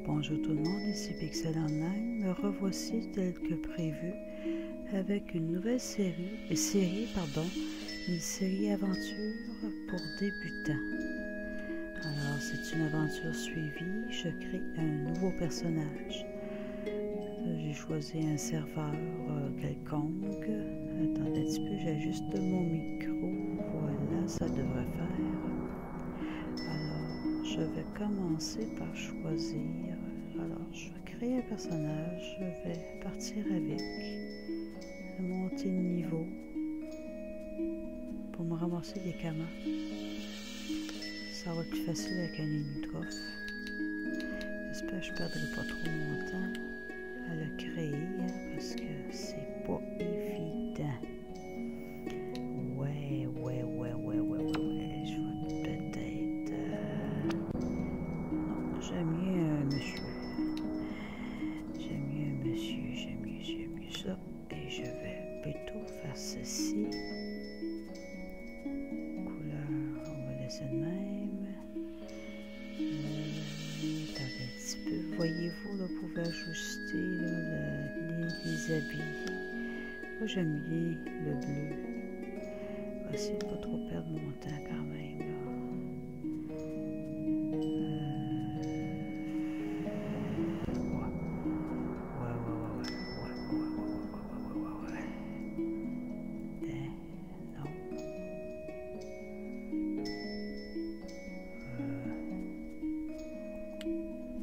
Bonjour tout le monde, ici Pixel Online. Me revoici tel que prévu avec une nouvelle série aventure pour débutants. Alors c'est une aventure suivie, je crée un nouveau personnage. J'ai choisi un serveur quelconque. Attendez un petit peu, j'ajuste mon micro. Voilà, ça devrait faire. Alors, je vais commencer par choisir. Alors, je vais créer un personnage. Je vais partir avec. Monter le niveau. Pour me ramasser des camas. Ça va être plus facile avec un limitrophe. J'espère que je ne perdrai pas trop mon temps à le créer, parce que c'est pas évident. Ouais. Je vais peut-être... Non, j'aime mieux un monsieur. J'aime mieux ça. Et je vais plutôt faire ceci. Couleur, on va laisser de même. Attendez un petit peu. Voyez-vous, là, vous pouvez ajuster là, les habits. Moi, j'aime bien le bleu. On va essayer de pas trop perdre mon temps quand même. Là.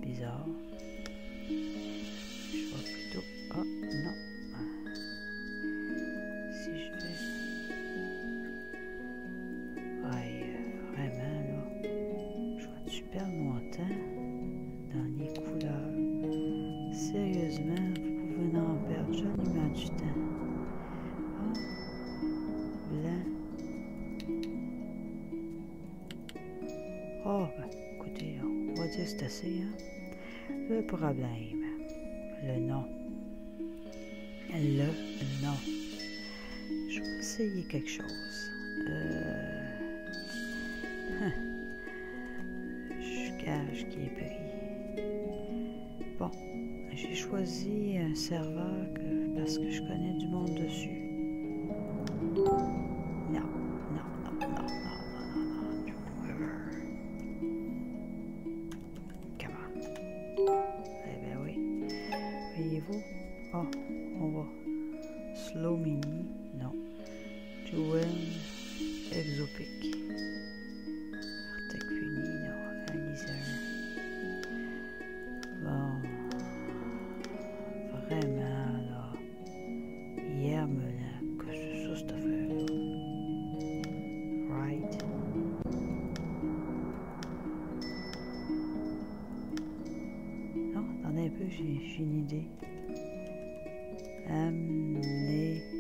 Bizarre. Je vois plutôt... Ah, non. Si je fais... Aïe, vraiment, là. Je vais-tu perdre mon temps dans les couleurs? Sérieusement, vous pouvez en perdre joliment du temps. Ah, blanc. Oh, ben, écoutez, on va dire que c'est assez, hein. Le problème, le nom. Je vais essayer quelque chose. Je cache qui est pris. Bon, j'ai choisi un serveur parce que je connais du monde dessus. Non. Voyez-vous? Oh, on va. Slow Mini, non. Jewel Exopic. Artec Funi, non. Aniseur. Bon. Vraiment, là. Hier, me l'a. Que c'est ça, cette affaire-là? Right. Non, attendez un peu, j'ai une idée. Amenez-en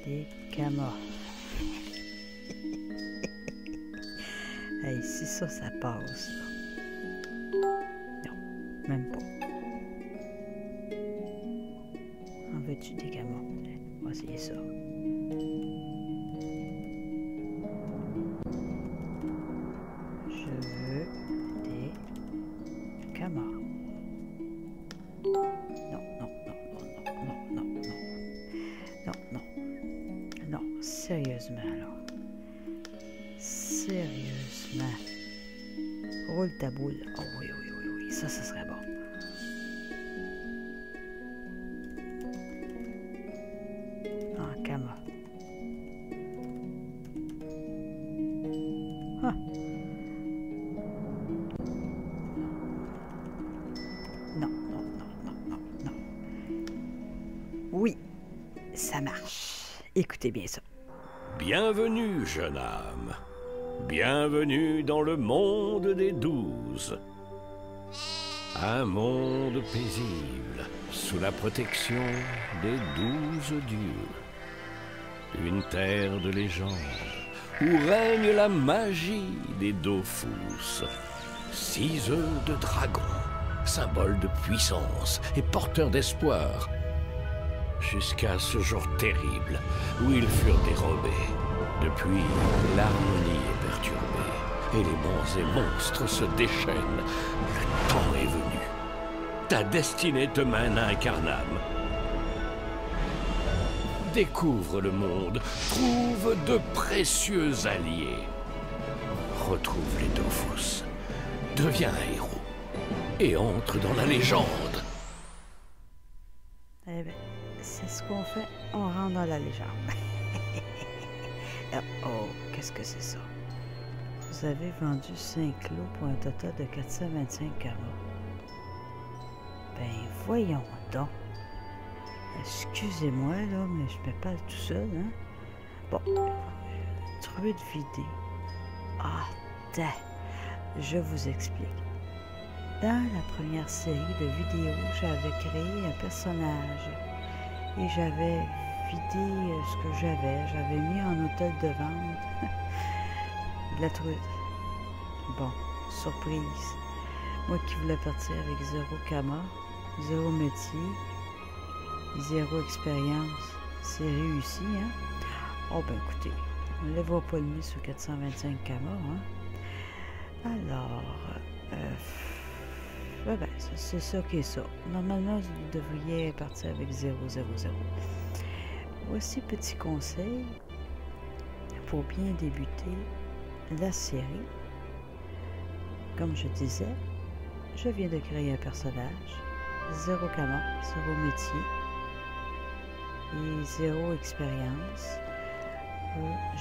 des camas. Hey, si ça passe, là. Non, même pas. En veux-tu des camas? On va essayer ça. Je veux des camas. Non, sérieusement, là. Sérieusement. Roule ta boule. Oh oui, ça serait bon. Ah, cama. Ah. Non. Oui, ça marche. Écoutez bien ça. Bienvenue, jeune âme. Bienvenue dans le monde des 12. Un monde paisible, sous la protection des 12 dieux. Une terre de légende, où règne la magie des Dofus. 6 œufs de dragon, symbole de puissance et porteur d'espoir. Jusqu'à ce jour terrible où ils furent dérobés. Depuis, l'harmonie est perturbée et les bons et monstres se déchaînent. Le temps est venu. Ta destinée te mène à Incarnam. Découvre le monde, trouve de précieux alliés. Retrouve les Dofus, deviens un héros et entre dans la légende. Eh bien, c'est ce qu'on fait, on rentre dans la légende. Oh, qu'est-ce que c'est ça? Vous avez vendu 5 lots pour un total de 425 camas. Ben, voyons donc. Excusez-moi, là, mais je me parle tout seul, hein? Bon, trouver de vider. Ah, je vous explique. Dans la première série de vidéos, j'avais créé un personnage et j'avais vidé ce que j'avais. J'avais mis en hôtel de vente de la truite. Bon, surprise. Moi qui voulais partir avec 0 kama, 0 métier, 0 expérience, c'est réussi, hein? Oh ben écoutez, on ne les va pas le mis sur 425 kama, hein? Alors, ben, c'est ça qui est ça. Normalement, vous devriez partir avec 0, 0, 0. Voici petit conseil pour bien débuter la série. Comme je disais, je viens de créer un personnage, 0 kama, 0 métier et 0 expérience.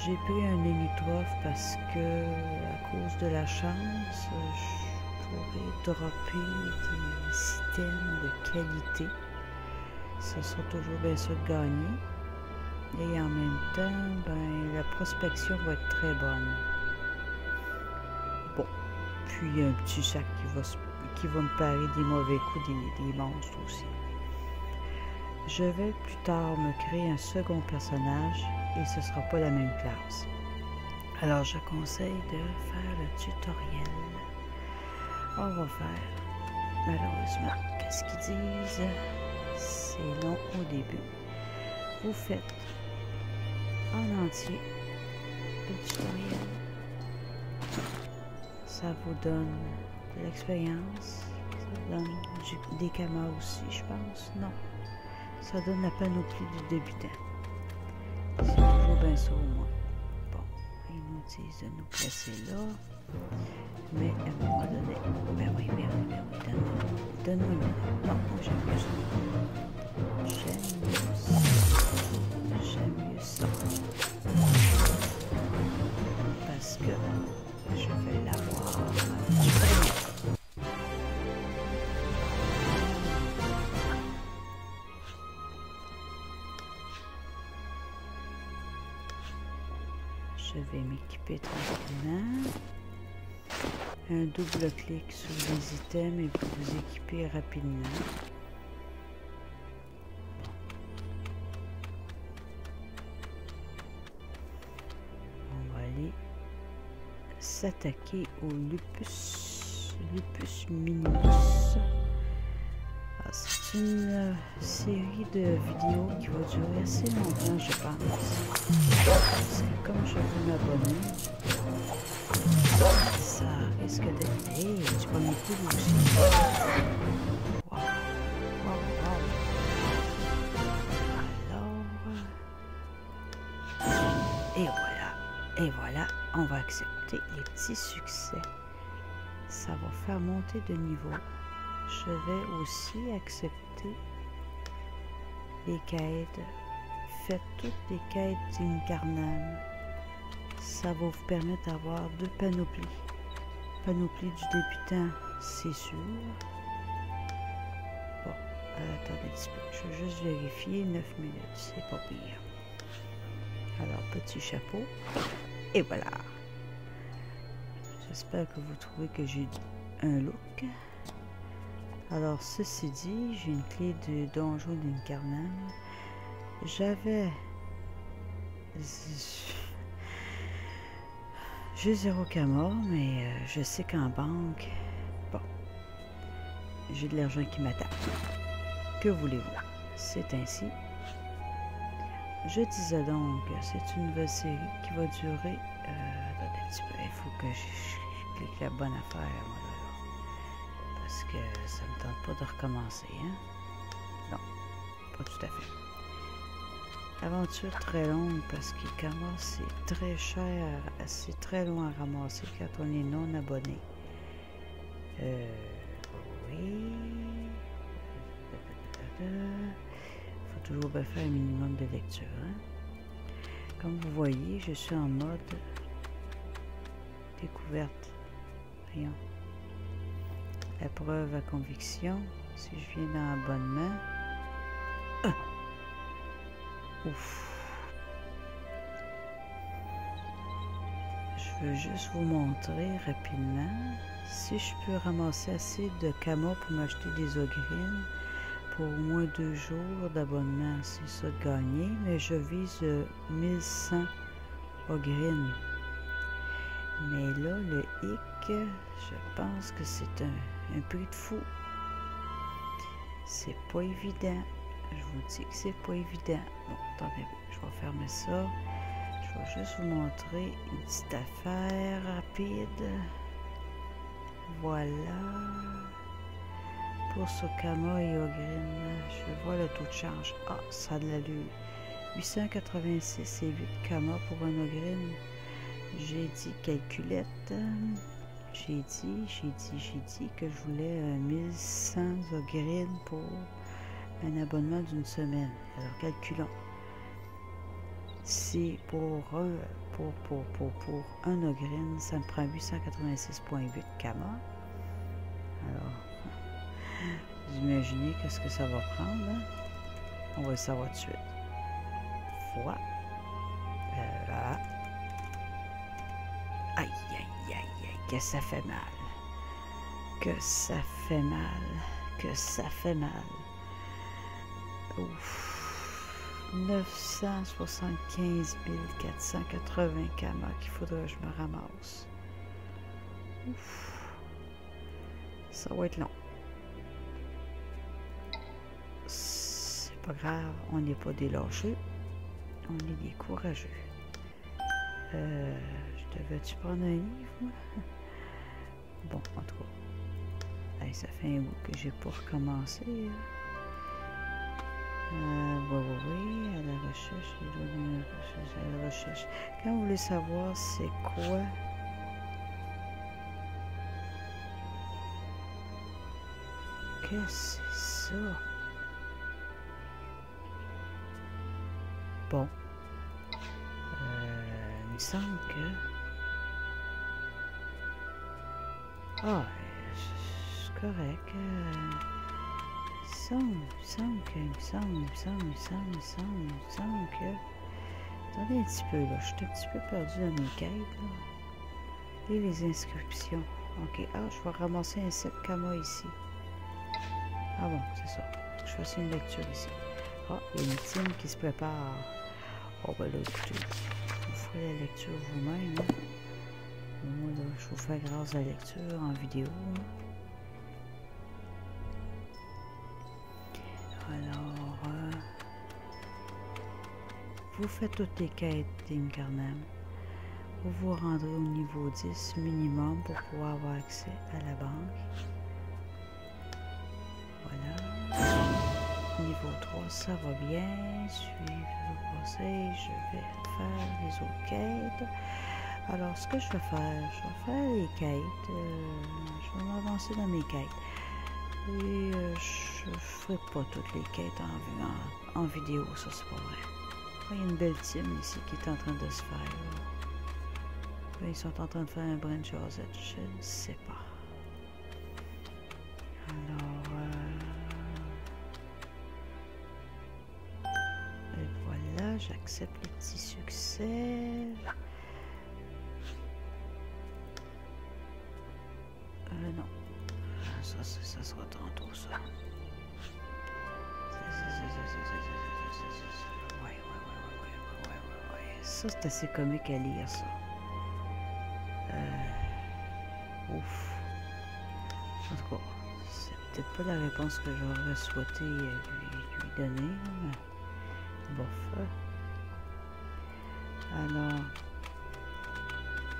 J'ai pris un limitrophe parce que, à cause de la chance, je pourrais dropper des systèmes de qualité. Ce sera toujours bien sûr gagné. Et en même temps, ben, la prospection va être très bonne. Bon, puis il y a un petit sac qui va me parer des mauvais coups, des monstres aussi. Je vais plus tard me créer un second personnage et ce ne sera pas la même classe. Alors je conseille de faire le tutoriel. On va faire, malheureusement, qu'est-ce qu'ils disent? C'est long au début. Vous faites en entier le tutoriel. Ça vous donne de l'expérience. Ça donne des kamas aussi, je pense. Non. Ça donne la panoplie du débutant. C'est toujours bien ça au moins. Bon, ils nous disent de nous placer là. Mais à un moment donné, ben oui, donne-moi une minute. Non, moi j'aime mieux ça. J'aime mieux ça. Parce que je vais l'avoir du premier. Je vais m'équiper tranquillement. Un double clic sur les items et pour vous équiper rapidement. On va aller s'attaquer au Lupus minimus. C'est une série de vidéos qui va durer assez longtemps, je pense. Parce que comme je veux m'abonner, ça risque d'être... Hey, tu vas m'écouter aussi. Wow. Alors... Et voilà, on va accepter les petits succès. Ça va faire monter de niveau. Je vais aussi accepter les quêtes. Faites toutes les quêtes d'Incarnam. Ça va vous permettre d'avoir 2 panoplies. Panoplie du débutant, c'est sûr. Bon, attendez un petit peu. Je vais juste vérifier. 9 minutes, c'est pas pire. Alors, petit chapeau. Et voilà. J'espère que vous trouvez que j'ai un look. Alors, ceci dit, j'ai une clé de donjon d'Incarnam. J'avais... J'ai 0 kama, mais je sais qu'en banque, bon, j'ai de l'argent qui m'attend. Que voulez-vous? C'est ainsi. Je disais donc, c'est une nouvelle série qui va durer... attendez un petit peu, il faut que clique la bonne affaire, moi, là. Parce que ça me tente pas de recommencer, hein? Non, pas tout à fait. Aventure très longue parce qu'il commence, c'est très cher, c'est très long à ramasser quand on est non abonné. Oui. Faut toujours bien faire un minimum de lecture, hein? Comme vous voyez, je suis en mode découverte. Voyons. Épreuve à conviction. Si je viens dans abonnement. Ouf. Je veux juste vous montrer rapidement si je peux ramasser assez de Kama pour m'acheter des ogrines pour au moins 2 jours d'abonnement. C'est ça de gagner, mais je vise 1100 ogrines. Mais là, le hic, je pense que c'est un prix de fou. C'est pas évident. Je vous dis que c'est pas évident. Bon, attendez, je vais fermer ça. Je vais juste vous montrer une petite affaire rapide. Voilà. Pour Sokama et Ogrine, je vois le taux de change. Ah, ça a de l'allure. 886 et 8 Kama pour un Ogrine. J'ai dit calculette. J'ai dit que je voulais 1100 Ogrines pour un abonnement d'une semaine. Alors calculons. Si pour un Ogrine, ça me prend 886,8 Kama. Alors, vous imaginez qu'est-ce que ça va prendre, hein? On va le savoir tout de suite. Fois. Là. Aïe, aïe, aïe, aïe, que ça fait mal. Que ça fait mal. Que ça fait mal. Ouf. 975 480 Kama qu'il faudrait que je me ramasse. Ouf. Ça va être long. C'est pas grave, on n'est pas des lâcheux. On est des courageux. Je devais-tu prendre un livre, moi? Bon, en tout cas. Hey, ça fait un bout que j'ai pas recommencé. Oui, à la recherche, à la recherche. Quand vous voulez savoir c'est quoi qu'est-ce que c'est ça? Bon. Il me semble que... Ah, c'est correct. Il me semble que... Attendez un petit peu, là. Je suis un petit peu perdu dans mes quêtes, là. Et les inscriptions. Ok. Ah, je vais ramasser un 7 Kama ici. Ah bon, c'est ça. Je fasse une lecture ici. Ah, il y a une team qui se prépare. Oh, ben là, écoutez, vous ferez la lecture vous-même. Hein. Moi, là, je vous fais grâce à la lecture en vidéo. Hein. Alors, vous faites toutes les quêtes d'Incarnam. Vous vous rendrez au niveau 10 minimum pour pouvoir avoir accès à la banque. Voilà. Niveau 3, ça va bien. Suivre le conseil, je vais faire les autres quêtes. Alors, ce que je vais faire les quêtes. Je vais m'avancer dans mes quêtes. Et je ne ferai pas toutes les quêtes en vidéo, ça c'est pas vrai. Il y a une belle team ici qui est en train de se faire. Là, ils sont en train de faire un branch Josette, je ne sais pas. Alors, et voilà, j'accepte les petits succès. Non. Ça sera tantôt, ça. Ouais. Ça, c'est assez comique à lire, ça. Ouf. En tout cas, c'est peut-être pas la réponse que j'aurais souhaité lui donner, mais bof. Alors,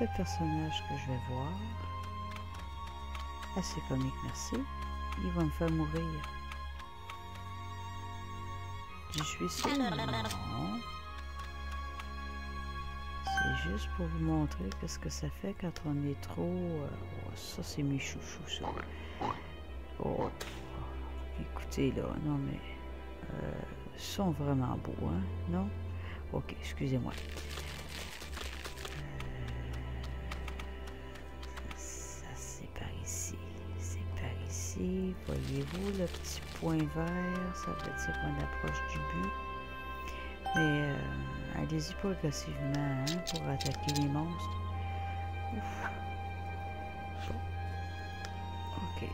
Le personnage que je vais voir, assez comique, merci, il va me faire mourir. Je suis sûre, non. C'est juste pour vous montrer qu'est-ce que ça fait quand on est trop... oh, ça, c'est mes chouchous, ça. Oh, écoutez, là, non, mais... ils sont vraiment beaux, hein, non? Ok, excusez-moi. Ça, c'est par ici. C'est par ici. Voyez-vous le petit point vert? Ça veut dire qu'on approche du but. Mais allez-y progressivement, hein, pour attaquer les monstres. Ouf. Bon. Ok.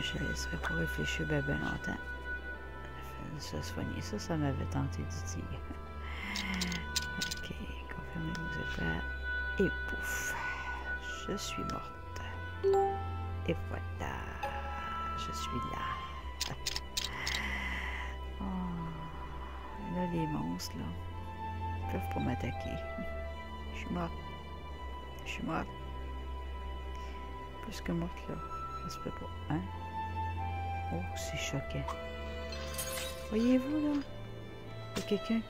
Je ne laisserai pas réfléchir bien longtemps. Ça soigner, ça m'avait tenté de dire. Ok, confirmez que vous êtes prêts. Et pouf, je suis morte. Et voilà, je suis là. Oh, là, les monstres, là, ils peuvent pas m'attaquer. Je suis morte. Je suis morte. Plus que morte, là. Ça se peut pas, hein? Oh, c'est choquant. Voyez-vous, là? Il y a quelqu'un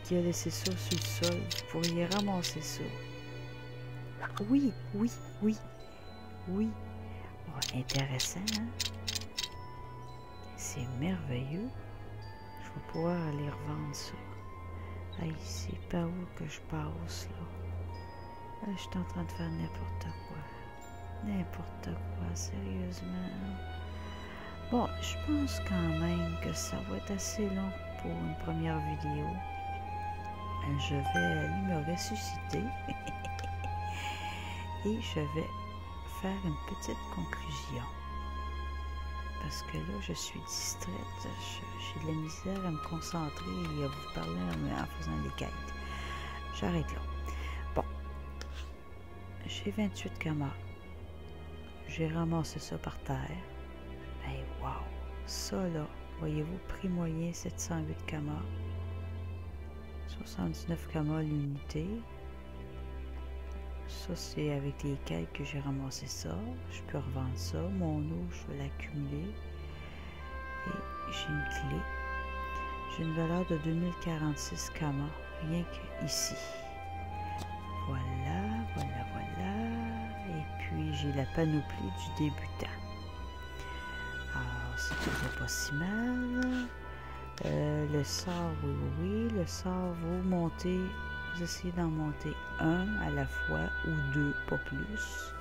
qui a laissé ça sur le sol. Vous pourriez ramasser ça. Oui, oui, oui, oui. Oh, intéressant, hein? C'est merveilleux. Je vais pouvoir aller revendre ça. Hey, c'est par où que je passe, là? Je suis en train de faire n'importe quoi. N'importe quoi, sérieusement. Bon, je pense quand même que ça va être assez long pour une première vidéo. Je vais aller me ressusciter et je vais faire une petite conclusion. Parce que là, je suis distraite. J'ai de la misère à me concentrer et à vous parler en faisant les quêtes. J'arrête là. Bon. J'ai 28 camas. J'ai ramassé ça par terre. Hey, wow! Ça, là, voyez-vous, prix moyen 708 camas. 79 camas l'unité. Ça, c'est avec les quêtes que j'ai ramassé ça. Je peux revendre ça. Mon eau, je vais l'accumuler. Et j'ai une clé. J'ai une valeur de 2046 camas, rien qu'ici. Voilà, voilà, voilà. Et puis, j'ai la panoplie du débutant. Alors, c'est toujours pas si mal. Le sort, oui, oui, oui. Le sort, vous montez, vous essayez d'en monter un à la fois ou deux, pas plus.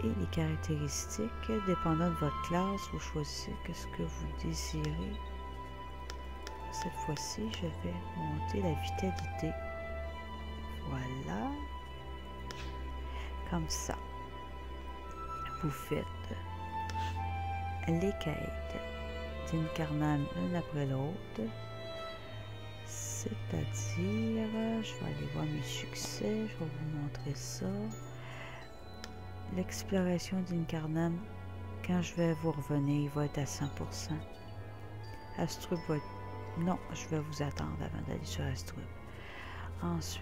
Et les caractéristiques, dépendant de votre classe, vous choisissez ce que vous désirez. Cette fois-ci, je vais monter la vitalité. Voilà. Comme ça. Vous faites les quêtes d'Incarnam une après l'autre. C'est-à-dire, je vais aller voir mes succès, je vais vous montrer ça. L'exploration d'Incarnam, quand je vais vous revenir, il va être à 100%. Astrub va être... Non, je vais vous attendre avant d'aller sur Astrub. Ensuite...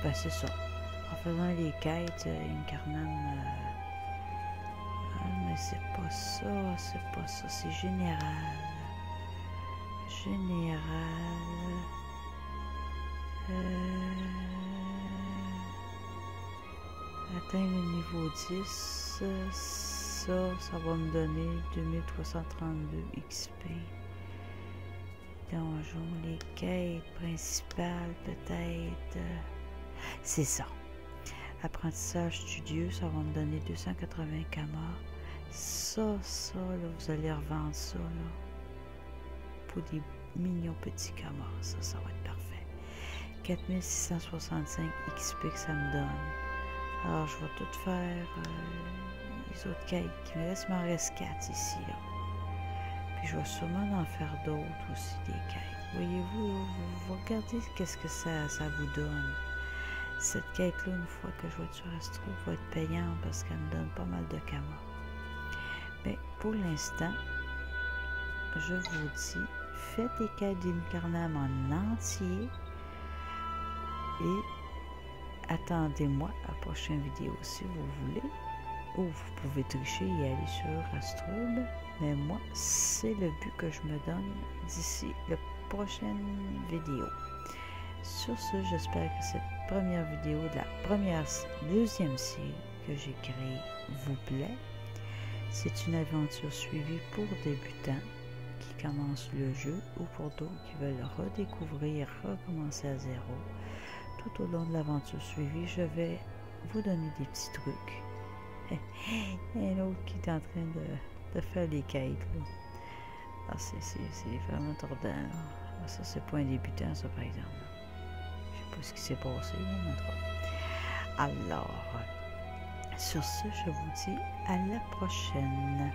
ben c'est ça. En faisant les quêtes, Incarnam... mais c'est pas ça, c'est général. Atteindre le niveau 10, ça va me donner 2332 XP. Donjon, les quêtes principales, peut-être. C'est ça. Apprentissage studieux, ça va me donner 280 camas. Ça, là, vous allez revendre ça, là. Pour des mignons petits camas. Ça va être parfait. 4665 XP que ça me donne. Alors, je vais tout faire les autres quêtes. Il m'en reste 4 ici, là. Puis, je vais sûrement en faire d'autres aussi, des quêtes. Voyez-vous, vous regardez qu'est-ce que ça vous donne. Cette quête-là, une fois que je vais être sur Astro, va être payante parce qu'elle me donne pas mal de camas. Mais pour l'instant, je vous dis, faites les quêtes d'Incarnam en entier et attendez-moi à la prochaine vidéo si vous voulez, ou vous pouvez tricher et aller sur Astrub, mais moi, c'est le but que je me donne d'ici la prochaine vidéo. Sur ce, j'espère que cette première vidéo de la deuxième série que j'ai créée vous plaît. C'est une aventure suivie pour débutants qui commencent le jeu ou pour d'autres qui veulent redécouvrir, recommencer à zéro. Tout au long de l'aventure suivie, je vais vous donner des petits trucs. Il y a un autre qui est en train de faire les quêtes. Ah, c'est vraiment tordant. Là. Ça, c'est pas un débutant, ça, par exemple. Je sais pas ce qui s'est passé, là, en tout cas. Alors, sur ce, je vous dis à la prochaine.